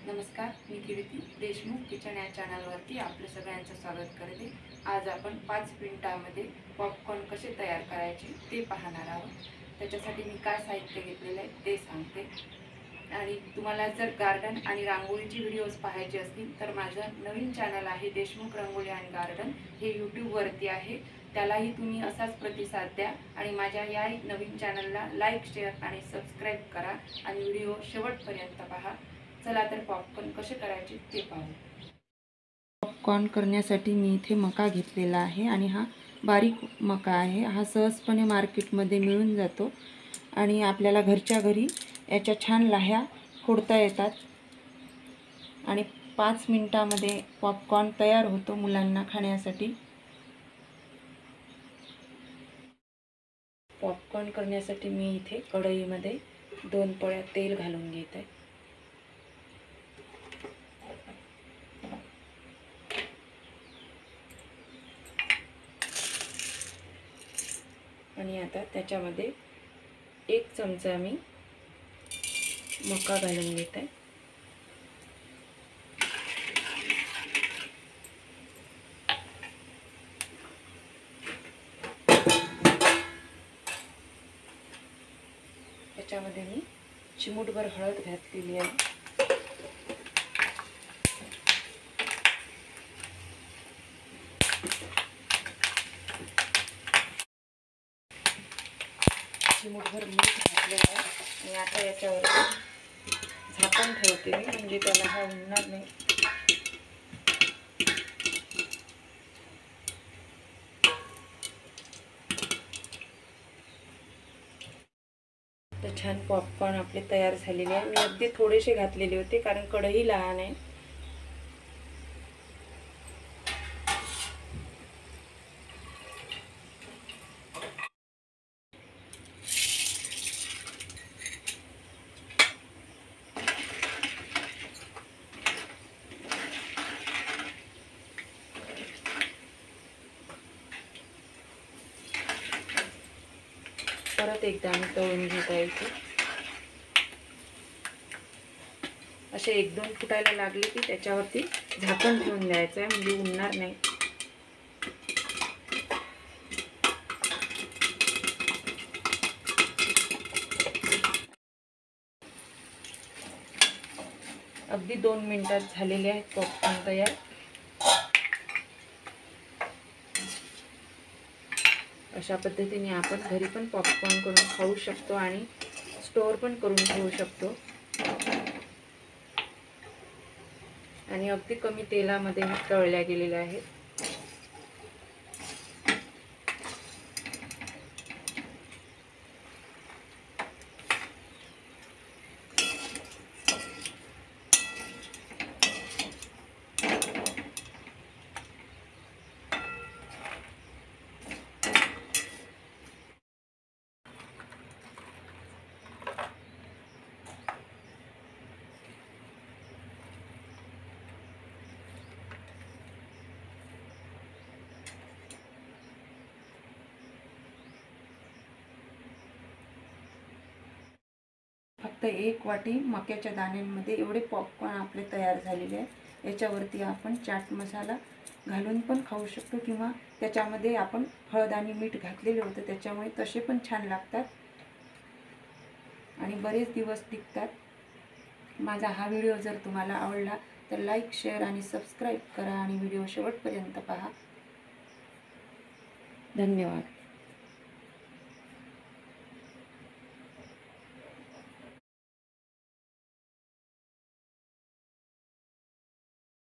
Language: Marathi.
नमस्कार, मी कीर्ती देशमुख किचन या चॅनलवरती आपलं सगळ्यांचं स्वागत करते। आज आपण 5 मिनिटांमध्ये पॉपकॉर्न कसे तयार करायचे ते पाहणार आहोत। त्याच्यासाठी मी काय साहित्य घेतलेले आहे ते सांगते। आणि तुम्हाला जर गार्डन आणि रांगोळीची व्हिडिओज पाहायचे असतील तर माझं नवीन चॅनल आहे देशमुख रंगोली आणि गार्डन, हे यूट्यूबवरती आहे। त्यालाही तुम्ही असाच प्रतिसाद द्या आणि माझ्या या नवीन चॅनलला लाईक, शेअर आणि सबस्क्राईब करा आणि व्हिडिओ शेवटपर्यंत पहा। चला तर पॉपकॉर्न कसे करायचे ते पाहू। पॉपकॉर्न करण्यासाठी मी इथे मका घेतलेला आहे आणि हा बारीक मका आहे। हा सहजपणे मार्केटमध्ये मिळून जातो आणि आपल्याला घरच्या घरी याच्या छान लाह्या फोडता येतात आणि 5 मिनिटांमध्ये पॉपकॉर्न तयार होतो मुलांना खाण्यासाठी। पॉपकॉर्न करण्यासाठी मी इथे कढईमध्ये 2 पळ्या तेल घालून घेत आहे। आणि आता त्याच्यामध्ये 1 चमचा मी मका घालून घेत आहे। त्याच्यामध्ये मी चिमूटभर हळद घातलेली आहे। चिमूटभर मीठ घातलेलं आहे आणि आता याच्यावर झाकण ठेवते मी, म्हणजे त्याला हा उडणार नाही। तर छान पॉपकॉर्न आपले तयार झालेले आहे। मी अगदी थोडेसे घातलेले होते कारण कढई लहान आहे। परत एकदा मी तळून घेत आहे। असे 1-2 फुटायला लागले की त्याच्यावरती झाकण ठेवून द्यायचं आहे, म्हणजे उडणार नाही। अगदी 2 मिनिटात झालेले आहेत पॉपकॉर्न तयार। अशा पद्धतीने आपण घरी पण पॉपकॉर्न करून खाऊ शकतो आणि स्टोअर पण करून ठेवू शकतो आणि अगदी कमी तेलामध्ये तळल्या गेलेल्या आहेत। फक्त 1 वाटी मक्याच्या दाण्यांमध्ये एवढे पॉपकॉर्न आपले तयार झालेले आहे। याच्यावरती आपण चाट मसाला घालून पण खाऊ शकतो किंवा त्याच्यामध्ये आपण हळद आणि मीठ घातलेले होते, त्याच्यामुळे तसे पण छान लागतात आणि बरेच दिवस टिकतात। माझा हा व्हिडिओ जर तुम्हाला आवडला तर लाईक, शेअर आणि सबस्क्राईब करा आणि व्हिडिओ शेवटपर्यंत पहा। धन्यवाद।